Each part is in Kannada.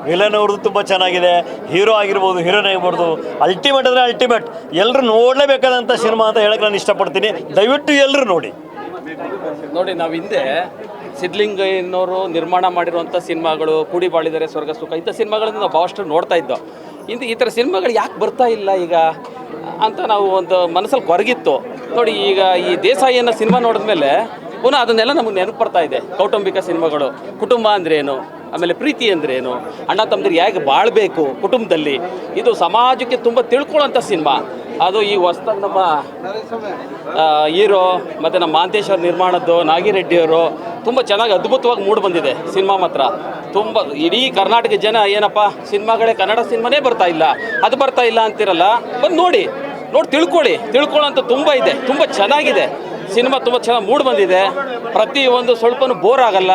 ವಿಲನ್ ಅವ್ರದ್ದು ತುಂಬ ಚೆನ್ನಾಗಿದೆ. ಹೀರೋ ಆಗಿರ್ಬೋದು, ಹೀರೋಯಿನ್ ಆಗಿರ್ಬೋದು, ಅಲ್ಟಿಮೇಟ್ ಅಂದರೆ ಅಲ್ಟಿಮೇಟ್. ಎಲ್ಲರೂ ನೋಡಲೇಬೇಕಾದಂಥ ಸಿನಿಮಾ ಅಂತ ಹೇಳಕ್ಕೆ ನಾನು ಇಷ್ಟಪಡ್ತೀನಿ. ದಯವಿಟ್ಟು ಎಲ್ಲರೂ ನೋಡಿ. ನಾವು ಹಿಂದೆ ಸಿದ್ಧಲಿಂಗಯ್ಯನವರು ನಿರ್ಮಾಣ ಮಾಡಿರುವಂಥ ಸಿನಿಮಾಗಳು, ಕೂಡಿ ಬಾಳಿದರೆ ಸ್ವರ್ಗ ಸುಖ, ಇಂಥ ಸಿನಿಮಾಗಳನ್ನು ನಾವು ಭಾಳಷ್ಟು ನೋಡ್ತಾ ಇದ್ದೋ. ಇಂದು ಈ ಥರ ಸಿನಿಮಾಗಳು ಯಾಕೆ ಬರ್ತಾ ಇಲ್ಲ ಈಗ ಅಂತ ನಾವು ಒಂದು ಮನಸ್ಸಲ್ಲಿ ಕೊರಗಿತ್ತು ನೋಡಿ. ಈಗ ಈ ದೇಸಾಯಿ ಅನ್ನೋ ಸಿನಿಮಾ ನೋಡಿದ್ಮೇಲೆ ಪುನಃ ಅದನ್ನೆಲ್ಲ ನಮಗೆ ನೆನಪು ಬರ್ತಾ ಇದೆ. ಕೌಟುಂಬಿಕ ಸಿನಿಮಾಗಳು, ಕುಟುಂಬ ಅಂದ್ರೇನು, ಆಮೇಲೆ ಪ್ರೀತಿ ಅಂದ್ರೇನು, ಅಣ್ಣ ತಮ್ಮದಿರು ಹೇಗೆ ಬಾಳಬೇಕು ಕುಟುಂಬದಲ್ಲಿ, ಇದು ಸಮಾಜಕ್ಕೆ ತುಂಬ ತಿಳ್ಕೊಳ್ಳೋಂಥ ಸಿನಿಮಾ. ಅದು ಈ ಹೊಸ್ದಾಗಿ ನಮ್ಮ ಹೀರೋ ಮತ್ತು ನಮ್ಮ ಮಾಂತೇಶ್ವರ ನಿರ್ಮಾಣದ್ದು ನಾಗಿರೆಡ್ಡಿಯವರು ತುಂಬ ಚೆನ್ನಾಗಿ ಅದ್ಭುತವಾಗಿ ಮೂಡಿ ಬಂದಿದೆ ಸಿನಿಮಾ. ಮಾತ್ರ ತುಂಬ ಇಡೀ ಕರ್ನಾಟಕ ಜನ ಏನಪ್ಪ ಸಿನಿಮಾಗಳೇ, ಕನ್ನಡ ಸಿನಿಮಾನೇ ಬರ್ತಾ ಇಲ್ಲ, ಅದು ಬರ್ತಾ ಇಲ್ಲ ಅಂತಿರಲ್ಲ, ಬಂದು ನೋಡಿ ತಿಳ್ಕೊಳ್ಳೋಂಥ ತುಂಬ ಇದೆ. ತುಂಬ ಚೆನ್ನಾಗಿದೆ ಸಿನಿಮಾ, ತುಂಬ ಚೆನ್ನಾಗಿ ಮೂಡಿ ಬಂದಿದೆ. ಪ್ರತಿಯೊಂದು ಸ್ವಲ್ಪನೂ ಬೋರ್ ಆಗಲ್ಲ.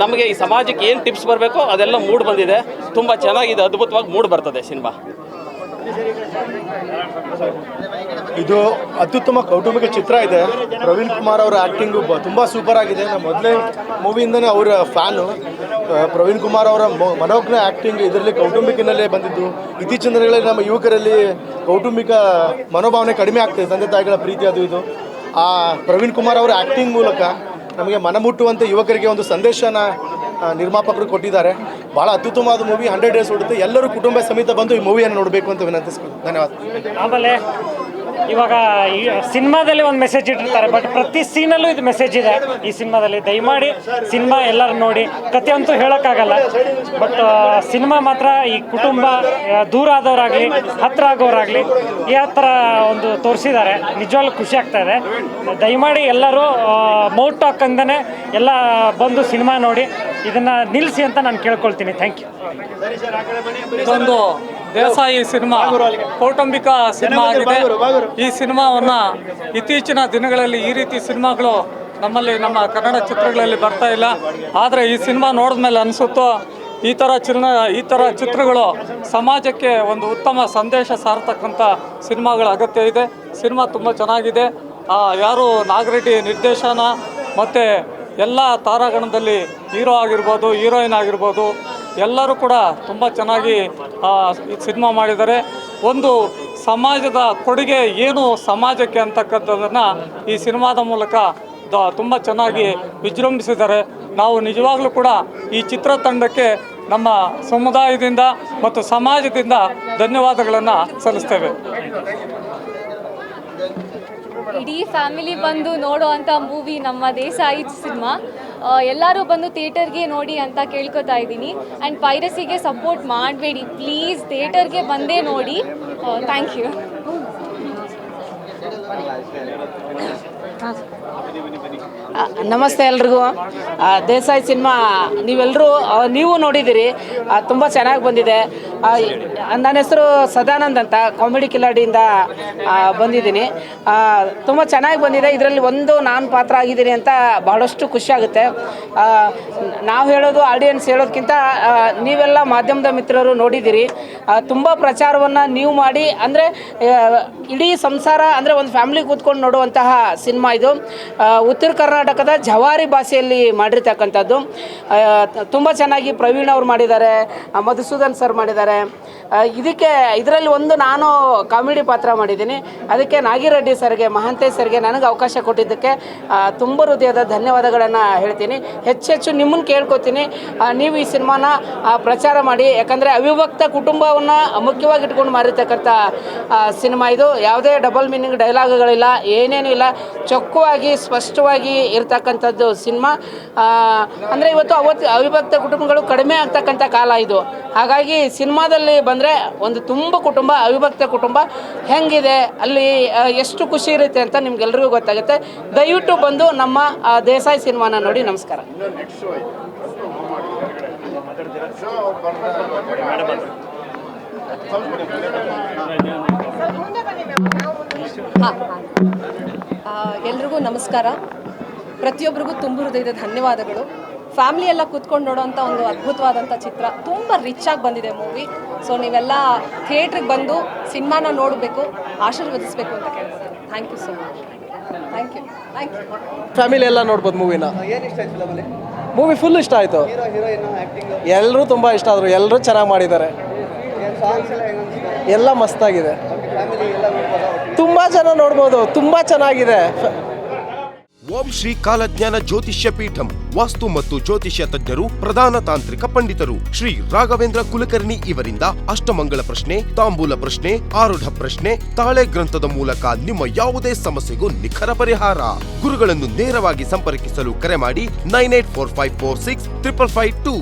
ನಮಗೆ ಈ ಸಮಾಜಕ್ಕೆ ಏನು ಟಿಪ್ಸ್ ಬರಬೇಕೋ ಅದೆಲ್ಲ ಮೂಡಿ ಬಂದಿದೆ. ತುಂಬ ಚೆನ್ನಾಗಿದೆ, ಅದ್ಭುತವಾಗಿ ಮೂಡಿ ಬರ್ತದೆ ಸಿನಿಮಾ. ಇದು ಅತ್ಯುತ್ತಮ ಕೌಟುಂಬಿಕ ಚಿತ್ರ ಇದೆ. ಪ್ರವೀಣ್ ಕುಮಾರ್ ಅವರ ಆ್ಯಕ್ಟಿಂಗು ತುಂಬ ಸೂಪರ್ ಆಗಿದೆ. ನಾನು ಮೊದಲೇ ಮೂವಿಯಿಂದನೇ ಅವರ ಫ್ಯಾನು. ಪ್ರವೀಣ್ ಕುಮಾರ್ ಅವರ ಮನೋಜ್ಞ ಆ್ಯಕ್ಟಿಂಗ್ ಇದರಲ್ಲಿ ಕೌಟುಂಬಿಕನಲ್ಲೇ ಬಂದಿದ್ದು. ಇತ್ತೀಚಿನ ದಿನಗಳಲ್ಲಿ ನಮ್ಮ ಯುವಕರಲ್ಲಿ ಕೌಟುಂಬಿಕ ಮನೋಭಾವನೆ ಕಡಿಮೆ ಆಗ್ತದೆ, ತಂದೆ ತಾಯಿಗಳ ಪ್ರೀತಿ ಅದು ಇದು. ಆ ಪ್ರವೀಣ್ ಕುಮಾರ್ ಅವರ ಆ್ಯಕ್ಟಿಂಗ್ ಮೂಲಕ ನಮಗೆ ಮನಮುಟ್ಟುವಂಥ ಯುವಕರಿಗೆ ಒಂದು ಸಂದೇಶನ ನಿರ್ಮಾಪಕರು ಕೊಟ್ಟಿದ್ದಾರೆ. ಭಾಳ ಅತ್ಯುತ್ತಮವಾದ ಮೂವಿ, 100 ಡೇಸ್ ಓಡುತ್ತೆ. ಎಲ್ಲರೂ ಕುಟುಂಬ ಸಮೇತ ಬಂದು ಈ ಮೂವಿಯನ್ನು ನೋಡಬೇಕು ಅಂತ ವಿನಂತಿಸ್ತೀನಿ. ಧನ್ಯವಾದ. ಆಮೇಲೆ ಇವಾಗ ಈ ಸಿನಿಮಾದಲ್ಲಿ ಒಂದು ಮೆಸೇಜ್ ಇಟ್ಟಿರ್ತಾರೆ, ಬಟ್ ಪ್ರತಿ ಸೀನಲ್ಲೂ ಇದು ಮೆಸೇಜ್ ಇದೆ ಈ ಸಿನಿಮಾದಲ್ಲಿ. ದಯಮಾಡಿ ಸಿನಿಮಾ ಎಲ್ಲರೂ ನೋಡಿ. ಕತೆ ಅಂತೂ ಹೇಳೋಕ್ಕಾಗಲ್ಲ, ಬಟ್ ಸಿನಿಮಾ ಮಾತ್ರ ಈ ಕುಟುಂಬ ದೂರ ಆದವರಾಗಲಿ ಹತ್ತಿರ ಆಗೋರಾಗಲಿ ಯಾವ ಥರ ಒಂದು ತೋರಿಸಿದ್ದಾರೆ. ನಿಜವಾಗ್ಲೂ ಖುಷಿ ಆಗ್ತಾ ಇದೆ. ದಯಮಾಡಿ ಎಲ್ಲರೂ ಮೌತ್ ಟಾಕ್ ಅಂದನೇ ಎಲ್ಲ ಬಂದು ಸಿನಿಮಾ ನೋಡಿ, ಇದನ್ನು ನಿಲ್ಲಿಸಿ ಅಂತ ನಾನು ಕೇಳ್ಕೊಳ್ತೀನಿ. Thank you. ಇದೊಂದು ದೇಸಾಯಿ ಸಿನಿಮಾ ಕೌಟುಂಬಿಕ ಸಿನಿಮಾ ಆಗಿದೆ. ಈ ಸಿನಿಮಾವನ್ನು ಇತ್ತೀಚಿನ ದಿನಗಳಲ್ಲಿ ಈ ರೀತಿ ಸಿನಿಮಾಗಳು ನಮ್ಮ ಕನ್ನಡ ಚಿತ್ರಗಳಲ್ಲಿ ಬರ್ತಾ ಇಲ್ಲ. ಆದರೆ ಈ ಸಿನಿಮಾ ನೋಡಿದ್ಮೇಲೆ ಅನಿಸುತ್ತೋ ಈ ಥರ ಚಿತ್ರಗಳು ಸಮಾಜಕ್ಕೆ ಒಂದು ಉತ್ತಮ ಸಂದೇಶ ಸಾರ್ತಕ್ಕಂಥ ಸಿನಿಮಾಗಳ ಅಗತ್ಯ ಇದೆ. ಸಿನಿಮಾ ತುಂಬ ಚೆನ್ನಾಗಿದೆ. ಯಾರು ನಾಗರೆಡ್ಡಿ ನಿರ್ದೇಶನ ಮತ್ತು ಎಲ್ಲ ತಾರಾಗಣದಲ್ಲಿ ಹೀರೋ ಆಗಿರ್ಬೋದು, ಹೀರೋಯಿನ್ ಆಗಿರ್ಬೋದು, ಎಲ್ಲರೂ ಕೂಡ ತುಂಬ ಚೆನ್ನಾಗಿ ಸಿನಿಮಾ ಮಾಡಿದ್ದಾರೆ. ಒಂದು ಸಮಾಜದ ಕೊಡುಗೆ ಏನು ಸಮಾಜಕ್ಕೆ ಅಂತಕ್ಕಂಥದ್ದನ್ನು ಈ ಸಿನಿಮಾದ ಮೂಲಕ ತುಂಬ ಚೆನ್ನಾಗಿ ವಿಜೃಂಭಿಸಿದ್ದಾರೆ. ನಾವು ನಿಜವಾಗ್ಲೂ ಕೂಡ ಈ ಚಿತ್ರತಂಡಕ್ಕೆ ನಮ್ಮ ಸಮುದಾಯದಿಂದ ಮತ್ತು ಸಮಾಜದಿಂದ ಧನ್ಯವಾದಗಳನ್ನು ಸಲ್ಲಿಸ್ತೇವೆ. ಇಡೀ ಫ್ಯಾಮಿಲಿ ಬಂದು ನೋಡೋವಂಥ ಮೂವಿ ನಮ್ಮ ದೇಸಾಯಿ ಸಿನಿಮಾ. ಎಲ್ಲರೂ ಬಂದು ಥಿಯೇಟರ್ಗೆ ನೋಡಿ ಅಂತ ಕೇಳ್ಕೊತಾ ಇದ್ದೀನಿ. ಆ್ಯಂಡ್ ಪೈರಸಿಗೆ ಸಪೋರ್ಟ್ ಮಾಡಬೇಡಿ ಪ್ಲೀಸ್, ಥಿಯೇಟರ್ಗೆ ಬಂದೇ ನೋಡಿ. Thank you. ನಮಸ್ತೆ ಎಲ್ರಿಗೂ. ದೇಸಾಯಿ ಸಿನಿಮಾ ನೀವು ನೋಡಿದ್ದೀರಿ, ತುಂಬ ಚೆನ್ನಾಗಿ ಬಂದಿದೆ. ನನ್ನ ಹೆಸರು ಸದಾನಂದ್ ಅಂತ, ಕಾಮಿಡಿ ಕಿಲಾಡಿಯಿಂದ ಬಂದಿದ್ದೀನಿ. ತುಂಬ ಚೆನ್ನಾಗಿ ಬಂದಿದೆ. ಇದರಲ್ಲಿ ನಾನು ಪಾತ್ರ ಆಗಿದ್ದೀನಿ ಅಂತ ಬಹಳಷ್ಟು ಖುಷಿಯಾಗುತ್ತೆ. ನಾವು ಹೇಳೋದು, ಆಡಿಯನ್ಸ್ ಹೇಳೋದಕ್ಕಿಂತ ನೀವೆಲ್ಲ ಮಾಧ್ಯಮದ ಮಿತ್ರರು ನೋಡಿದ್ದೀರಿ. ತುಂಬ ಪ್ರಚಾರವನ್ನು ನೀವು ಮಾಡಿ, ಅಂದರೆ ಇಡೀ ಸಂಸಾರ ಅಂದರೆ ಒಂದು ಫ್ಯಾಮಿಲಿ ಕೂತ್ಕೊಂಡು ನೋಡುವಂತಹ ಸಿನಿಮಾ ಇದು. ಉತ್ತರ ಕರ್ನಾಟಕದ ಜವಾರಿ ಭಾಷೆಯಲ್ಲಿ ಮಾಡಿರ್ತಕ್ಕಂಥದ್ದು. ತುಂಬ ಚೆನ್ನಾಗಿ ಪ್ರವೀಣ್ ಅವರು ಮಾಡಿದ್ದಾರೆ, ಮಧುಸೂದನ್ ಸರ್ ಮಾಡಿದ್ದಾರೆ. ಇದರಲ್ಲಿ ನಾನು ಕಾಮಿಡಿ ಪಾತ್ರ ಮಾಡಿದ್ದೀನಿ. ಅದಕ್ಕೆ ನಾಗಿರೆಡ್ಡಿ ಸರ್ಗೆ, ಮಹಾಂತೇಶ್ ಸರ್ಗೆ ನನಗೆ ಅವಕಾಶ ಕೊಟ್ಟಿದ್ದಕ್ಕೆ ತುಂಬ ಹೃದಯದ ಧನ್ಯವಾದಗಳನ್ನು ಹೇಳ್ತೀನಿ. ಹೆಚ್ಚೆಚ್ಚು ನಿಮ್ಮನ್ನು ಕೇಳ್ಕೊತೀನಿ, ನೀವು ಈ ಸಿನಿಮಾನ ಪ್ರಚಾರ ಮಾಡಿ. ಯಾಕಂದರೆ ಅವಿಭಕ್ತ ಕುಟುಂಬವನ್ನು ಮುಖ್ಯವಾಗಿ ಇಟ್ಕೊಂಡು ಮಾಡಿರ್ತಕ್ಕಂಥ ಸಿನಿಮಾ ಇದು. ಯಾವುದೇ ಡಬಲ್ ಮೀನಿಂಗ್ ಡೈಲಾಗ್ಗಳಿಲ್ಲ, ಏನೇನೂ ಇಲ್ಲ. ಚೊಕ್ಕವಾಗಿ ಸ್ಪಷ್ಟವಾಗಿ ಇರ್ತಕ್ಕಂಥದ್ದು ಸಿನಿಮಾ. ಅಂದರೆ ಇವತ್ತು ಅವಿಭಕ್ತ ಕುಟುಂಬಗಳು ಕಡಿಮೆ ಆಗ್ತಕ್ಕಂಥ ಕಾಲ ಇದು. ಹಾಗಾಗಿ ಸಿನಿಮಾದಲ್ಲಿ ಬಂದರೆ ಒಂದು ತುಂಬ ಕುಟುಂಬ, ಅವಿಭಕ್ತ ಕುಟುಂಬ ಹೆಂಗಿದೆ, ಅಲ್ಲಿ ಎಷ್ಟು ಖುಷಿ ಇರುತ್ತೆ ಅಂತ ನಿಮ್ಗೆಲ್ರಿಗೂ ಗೊತ್ತಾಗುತ್ತೆ. ದಯವಿಟ್ಟು ಬಂದು ನಮ್ಮ ದೇಸಾಯಿ ಸಿನಿಮಾನ ನೋಡಿ. ನಮಸ್ಕಾರ. ಎಲ್ರಿಗೂ ನಮಸ್ಕಾರ. ಪ್ರತಿಯೊಬ್ಬರಿಗೂ ತುಂಬ ಹೃದಯದ ಧನ್ಯವಾದಗಳು. ಫ್ಯಾಮಿಲಿ ಎಲ್ಲ ಕೂತ್ಕೊಂಡು ನೋಡೋವಂಥ ಒಂದು ಅದ್ಭುತವಾದಂಥ ಚಿತ್ರ, ತುಂಬ ರಿಚ್ ಆಗಿ ಬಂದಿದೆ ಮೂವಿ. ಸೊ ನೀವೆಲ್ಲ ಥಿಯೇಟ್ರಿಗೆ ಬಂದು ಸಿನಿಮಾನ ನೋಡಬೇಕು, ಆಶೀರ್ವದಿಸಬೇಕು ಅಂತ ಕೇಳ್ಬೋದು. Thank you so much. Thank you. Family ಎಲ್ಲ ನೋಡ್ಬೋದು ಮೂವಿನ. ಏನು ಇಷ್ಟ ಆಯ್ತು ಫಿಲಮಲ್ಲಿ? ಮೂವಿ ಫುಲ್ ಇಷ್ಟ ಆಯಿತು. ಎಲ್ಲರೂ ತುಂಬ ಇಷ್ಟ ಆದರು, ಎಲ್ಲರೂ ಚೆನ್ನಾಗಿ ಮಾಡಿದ್ದಾರೆ, ಎಲ್ಲ ಮಸ್ತಾಗಿದೆ, ತುಂಬ ಜನ ನೋಡ್ಬೋದು, ತುಂಬ ಚೆನ್ನಾಗಿದೆ. ಓಂ ಶ್ರೀ ಕಾಲಜ್ಞಾನ ಜ್ಯೋತಿಷ್ಯ ಪೀಠಂ ವಾಸ್ತು ಮತ್ತು ಜ್ಯೋತಿಷ್ಯ ತಜ್ಞರು, ಪ್ರಧಾನ ತಾಂತ್ರಿಕ ಪಂಡಿತರು ಶ್ರೀ ರಾಘವೇಂದ್ರ ಕುಲಕರ್ಣಿ ಇವರಿಂದ ಅಷ್ಟಮಂಗಳ ಪ್ರಶ್ನೆ, ತಾಂಬೂಲ ಪ್ರಶ್ನೆ, ಆರುಢ ಪ್ರಶ್ನೆ, ತಾಳೆ ಗ್ರಂಥದ ಮೂಲಕ ನಿಮ್ಮ ಯಾವುದೇ ಸಮಸ್ಯೆಗೂ ನಿಖರ ಪರಿಹಾರ. ಗುರುಗಳನ್ನು ನೇರವಾಗಿ ಸಂಪರ್ಕಿಸಲು ಕರೆ ಮಾಡಿ 9845465552.